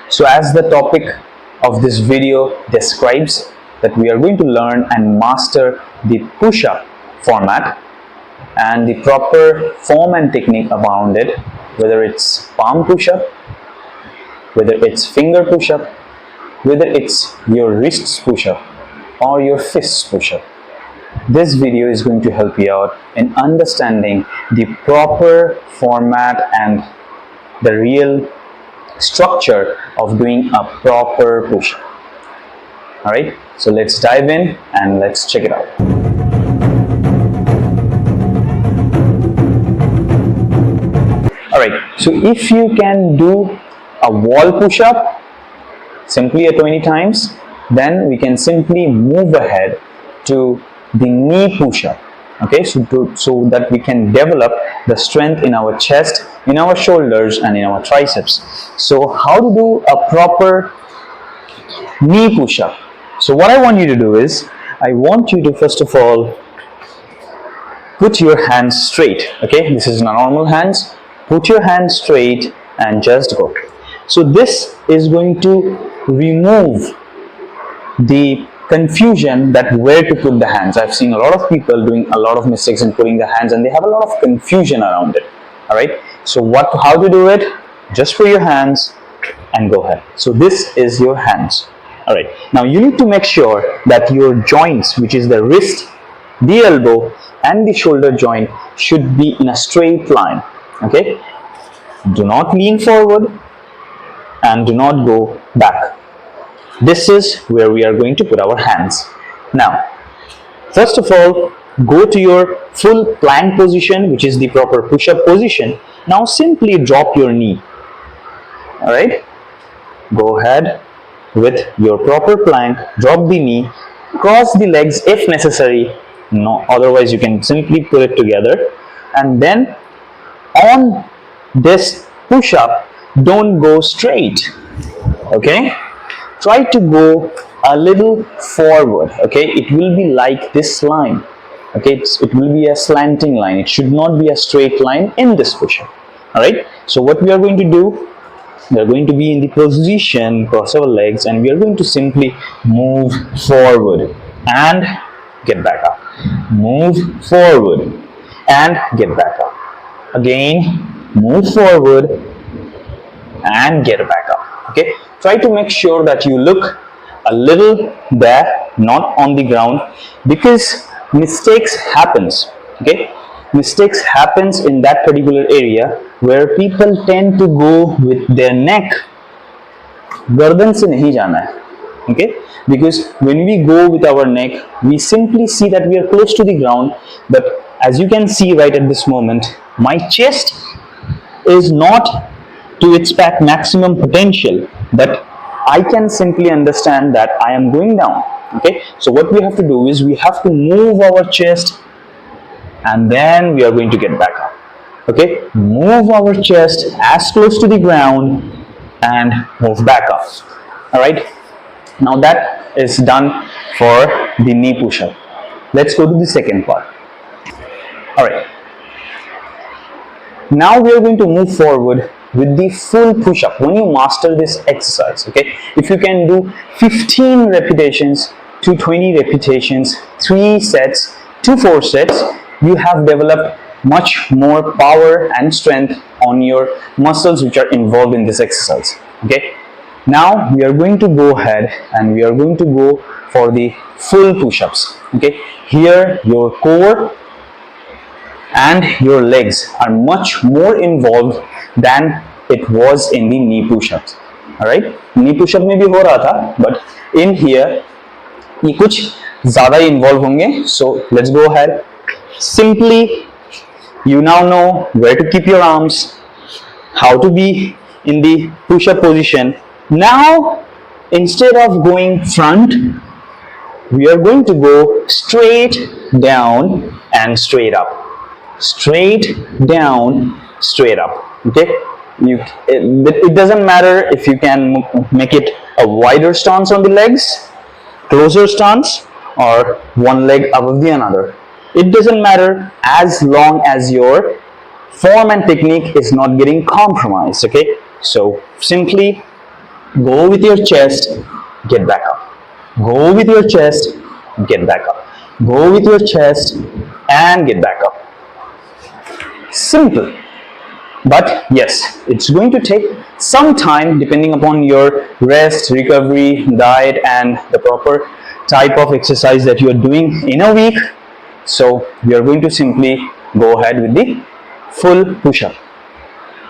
So as the topic of this video describes, that we are going to learn and master the push-up format and the proper form and technique around it, whether it's palm push-up, whether it's finger push-up, whether it's your wrists push-up or your fists push-up. This video is going to help you out in understanding the proper format and the real structure of doing a proper push-up. Alright, so let's dive in and let's check it out. Alright, so if you can do a wall push-up simply at 20 times, then we can simply move ahead to the knee push-up. Okay, so that we can develop the strength in our chest, in our shoulders and in our triceps. So how to do a proper knee push-up? So what I want you to do is, I want you to first of all put your hands straight. Okay, this is normal hands. Put your hands straight and just go. So this is going to remove the confusion that where to put the hands. I've seen a lot of people doing a lot of mistakes in putting the hands and they have a lot of confusion around it. Alright, so how to do it? Just for your hands and go ahead. So this is your hands. Alright, now you need to make sure that your joints, which is the wrist, the elbow and the shoulder joint, should be in a straight line. Okay, do not lean forward and do not go back. This is where we are going to put our hands. Now, first of all, go to your full plank position, which is the proper push-up position. Now simply drop your knee. Alright, go ahead with your proper plank, drop the knee, cross the legs if necessary. No, otherwise you can simply put it together. And then on this push-up, don't go straight. Okay, try to go a little forward. Okay, it will be like this line. Okay, it will be a slanting line. It should not be a straight line in this push-up. All right, so what we are going to do, we are going to be in the position, cross our legs, and we are going to simply move forward and get back up. Move forward and get back up. Again, move forward and get back up. Okay, try to make sure that you look a little there, not on the ground, because mistakes happens. Okay, mistakes happens in that particular area where people tend to go with their neck गर्दन से नहीं जाना है. Okay, because when we go with our neck, we simply see that we are close to the ground, but as you can see right at this moment, my chest is not to its maximum potential, but I can simply understand that I am going down. Okay, so what we have to do is we have to move our chest and then we are going to get back up. Okay, move our chest as close to the ground and move back up. Alright, now that is done for the knee push-up. Let's go to the second part. Alright, now we are going to move forward with the full push-up. When you master this exercise, okay, if you can do 15 repetitions to 20 repetitions, 3 sets to 4 sets, you have developed much more power and strength on your muscles which are involved in this exercise. Okay, now we are going to go ahead and we are going to go for the full push-ups. Okay, here your core and your legs are much more involved than it was in the knee push-ups. Alright, knee push-up में भी हो रहा था, but in here ये कुछ ज़्यादा involved होंगे. So let's go ahead. Simply, you now know where to keep your arms, how to be in the push-up position. Now, instead of going front, we are going to go straight down and straight up. Straight down, straight up. Okay, it doesn't matter if you can make it a wider stance on the legs, closer stance, or one leg above the another. It doesn't matter as long as your form and technique is not getting compromised. Okay, so simply Go with your chest, get back up. Go with your chest, get back up. Go with your chest and get back up. Simple. But yes, it's going to take some time depending upon your rest, recovery, diet and the proper type of exercise that you are doing in a week. So we are going to simply go ahead with the full push-up.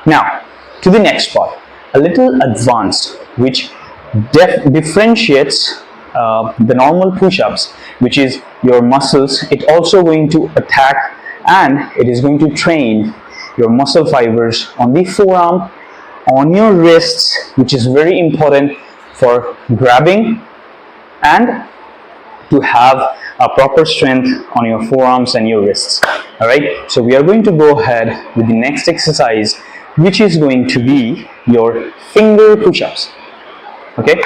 Now to the next part, a little advanced, which differentiates the normal push-ups, which is your muscles. It also going to attack and it is going to train your muscle fibers on the forearm, on your wrists, which is very important for grabbing and to have a proper strength on your forearms and your wrists. All right, so we are going to go ahead with the next exercise, which is going to be your finger push-ups. Okay,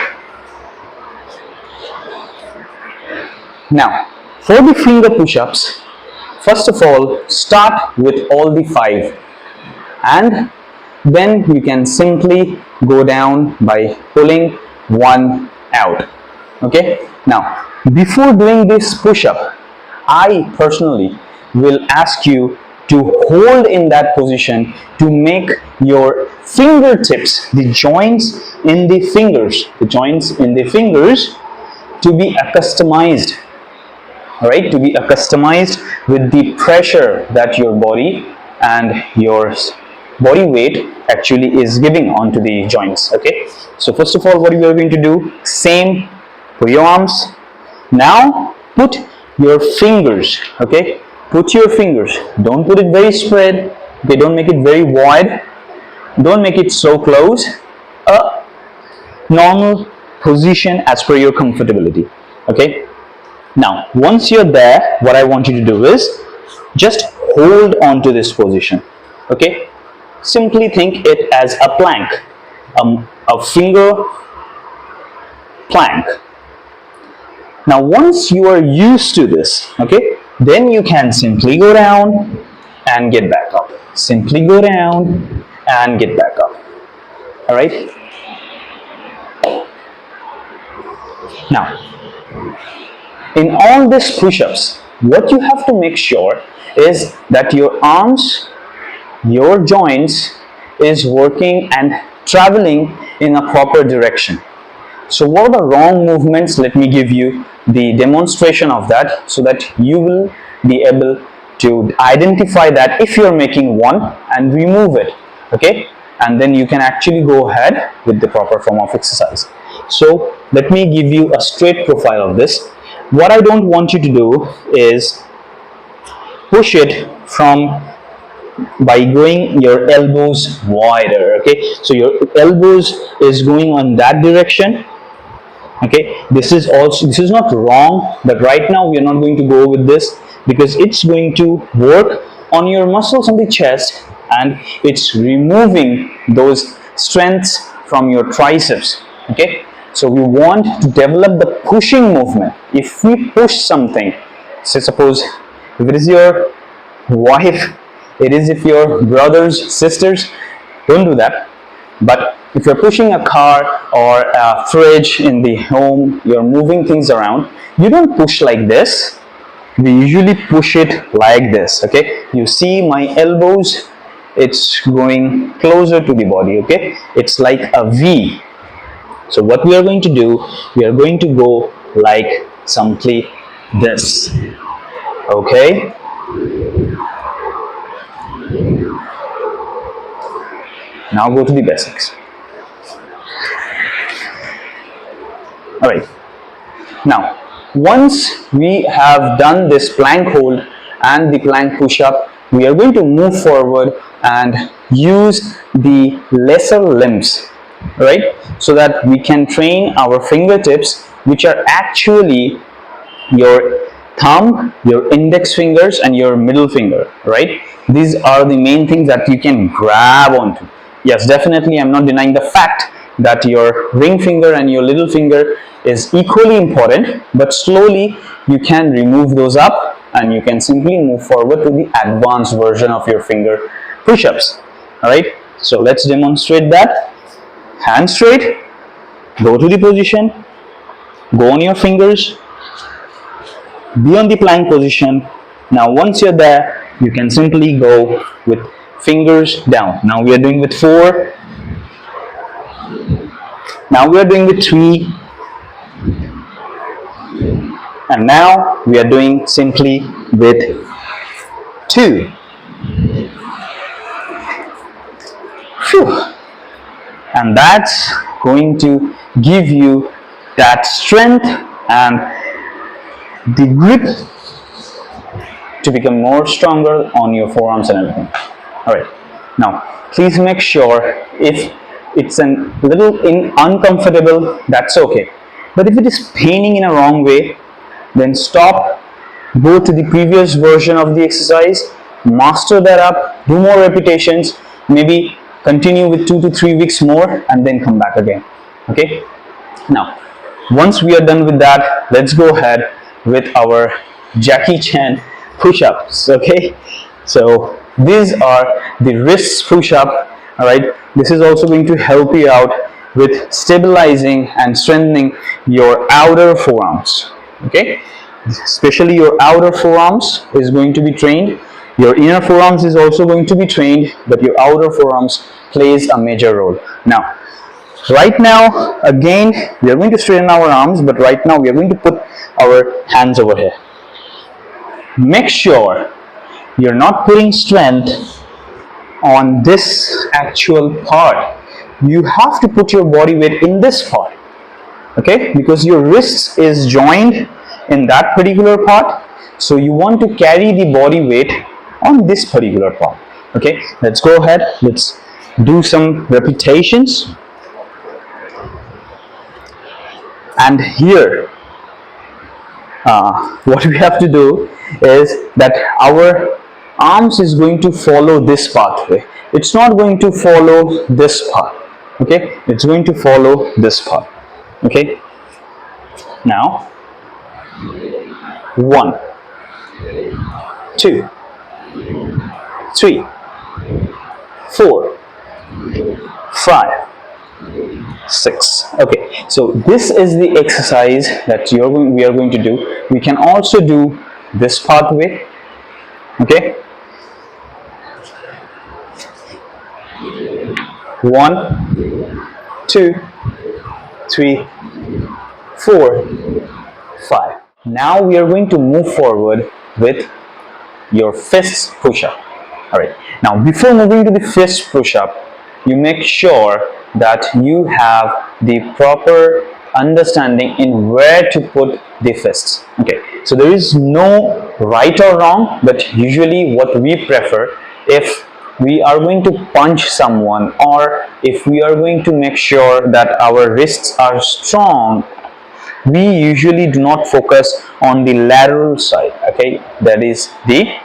now for the finger push-ups, first of all, start with all the 5 and then you can simply go down by pulling 1 out. Okay, now before doing this push-up, I personally will ask you to hold in that position to make your fingertips, the joints in the fingers, to be accustomed. All right, to be accustomed with the pressure that your body and your body weight actually is giving onto the joints. Okay, so first of all, what we are going to do, same for your arms. Now put your fingers, okay, put your fingers, don't put it very spread, okay, don't make it very wide, don't make it so close, a normal position as per your comfortability. Okay, now once you're there, what I want you to do is just hold on to this position. Okay, simply think it as a plank, a finger plank. Now once you are used to this, okay, then you can simply go down and get back up, simply go down and get back up. All right, now in all these push-ups, what you have to make sure is that your arms, your joints is working and traveling in a proper direction. So what are the wrong movements? Let me give you the demonstration of that so that you will be able to identify that if you're making one and remove it. Okay, and then you can actually go ahead with the proper form of exercise. So let me give you a straight profile of this. What I don't want you to do is push it from by going your elbows wider. Okay, so your elbows is going on that direction. Okay, this is not wrong, but right now we are not going to go with this because it's going to work on your muscles on the chest and it's removing those strengths from your triceps. Okay, so we want to develop the pushing movement. If we push something, say suppose if it is your wife, it is if your brothers, sisters, don't do that. But if you're pushing a car or a fridge in the home, you're moving things around, you don't push like this. We usually push it like this. Okay, you see my elbows, it's going closer to the body. Okay, it's like a V. So what we are going to do, we are going to go like simply this. Okay, now go to the basics. All right, now once we have done this plank hold and the plank push-up, we are going to move forward and use the lesser limbs, right, so that we can train our fingertips, which are actually your thumb, your index fingers and your middle finger, right? These are the main things that you can grab onto. Yes, definitely, I'm not denying the fact that your ring finger and your little finger is equally important, but slowly you can remove those up and you can simply move forward to the advanced version of your finger push-ups. All right, so let's demonstrate that. Hand straight, go to the position, go on your fingers, be on the plank position. Now once you're there, you can simply go with fingers down. Now we are doing with 4. Now we are doing with 3. And now we are doing simply with 2. Phew. And that's going to give you that strength and the grip to become more stronger on your forearms and everything. Alright, now please make sure if it's a little uncomfortable, that's okay. But if it is paining in a wrong way, then stop, go to the previous version of the exercise, master that up, do more repetitions, maybe continue with 2 to 3 weeks more, and then come back again. Okay, now once we are done with that, let's go ahead with our Jackie Chan push-ups. Okay, so these are the wrist push-up. All right, this is also going to help you out with stabilizing and strengthening your outer forearms. Okay, especially your outer forearms is going to be trained. Your inner forearms is also going to be trained, but your outer forearms plays a major role. Now, right now, again, we are going to straighten our arms, but right now we are going to put our hands over here. Make sure you're not putting strength on this actual part. You have to put your body weight in this part. Okay, because your wrist is joined in that particular part, so you want to carry the body weight on this particular part. Okay, let's go ahead, let's do some repetitions. And here what we have to do is that our arms is going to follow this pathway. It's not going to follow this path. Okay, it's going to follow this path. Okay, now 1, 2, 3, 4, 5, 6. Okay, so this is the exercise that we are going to do. We can also do this pathway. Okay, 1, 2, 3, 4, 5. Now we are going to move forward with your fist push-up. Alright, now before moving to the fist push-up, you make sure that you have the proper understanding in where to put the fists. Okay, so there is no right or wrong, but usually what we prefer, if we are going to punch someone or if we are going to make sure that our wrists are strong, we usually do not focus on the lateral side. Okay, that is the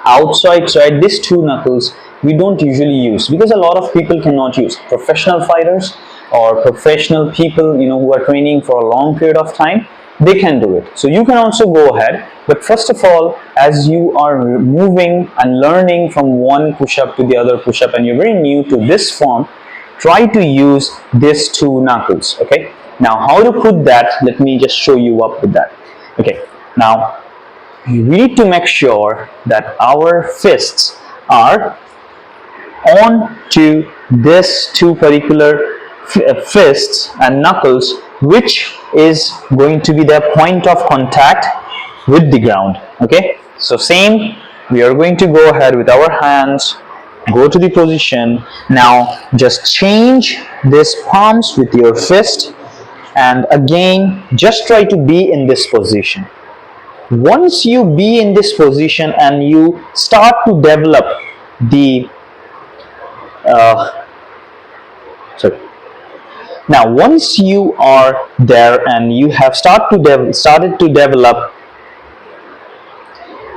outside side. These 2 knuckles we don't usually use because a lot of people cannot use. Professional fighters or professional people, who are training for a long period of time, they can do it. So you can also go ahead, but first of all, as you are moving and learning from one push-up to the other push-up and you're very new to this form, try to use these 2 knuckles. Okay, now how to put that, let me just show you up with that. Okay, now we need to make sure that our fists are on to this 2 particular fists and knuckles, which is going to be the point of contact with the ground. Okay, so same, we are going to go ahead with our hands, go to the position. Now just change this palms with your fist, and again just try to be in this position. Once you be in this position and you start to develop the now once you are there and you have started to develop,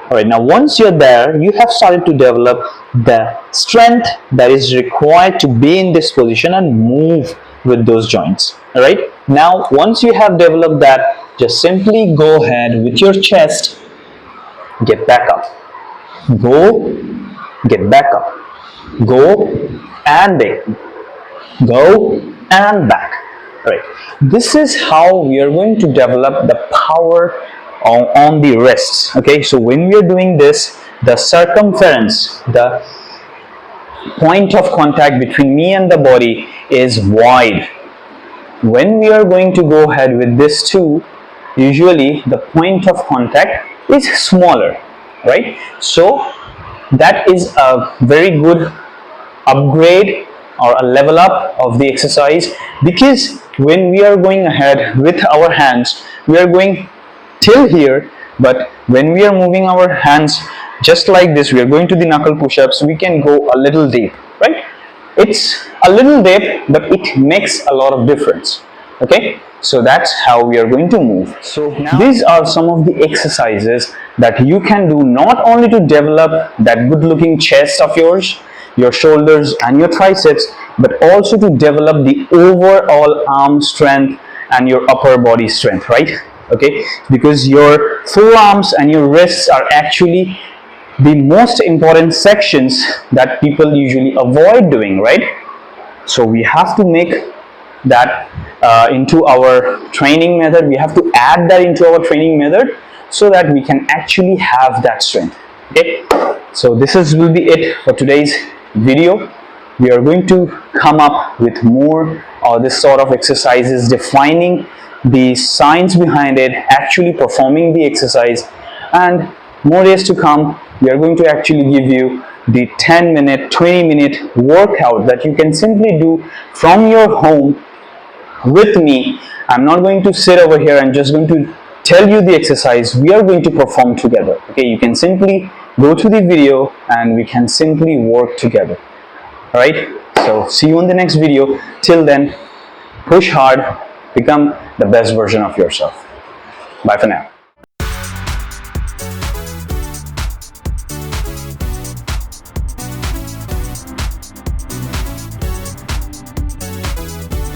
alright, now once you're there, you have started to develop the strength that is required to be in this position and move with those joints. Alright, now once you have developed that, just simply go ahead with your chest, get back up, go, get back up, go and back, go and back, Right. This is how we are going to develop the power on the wrists. Okay, so when we are doing this, the circumference, the point of contact between me and the body is wide. When we are going to go ahead with this too, usually the point of contact is smaller, right? So that is a very good upgrade or a level up of the exercise, because when we are going ahead with our hands, we are going till here, but when we are moving our hands just like this, we are going to the knuckle push-ups, we can go a little deep, right? It's a little deep, but it makes a lot of difference. Okay, so that's how we are going to move. So now these are some of the exercises that you can do, not only to develop that good looking chest of yours, your shoulders and your triceps, but also to develop the overall arm strength and your upper body strength, right? Okay, because your forearms and your wrists are actually the most important sections that people usually avoid doing, right? So we have to make that into our training method. We have to add that into our training method so that we can actually have that strength. Okay, so this will be it for today's video. We are going to come up with more this sort of exercises, defining the science behind it, actually performing the exercise, and more days to come. We are going to actually give you the 10-minute, 20-minute workout that you can simply do from your home with me. I'm not going to sit over here and just going to tell you the exercise. We are going to perform together. Okay, you can simply go to the video and we can simply work together. All right, so see you in the next video. Till then, push hard, become the best version of yourself. Bye for now.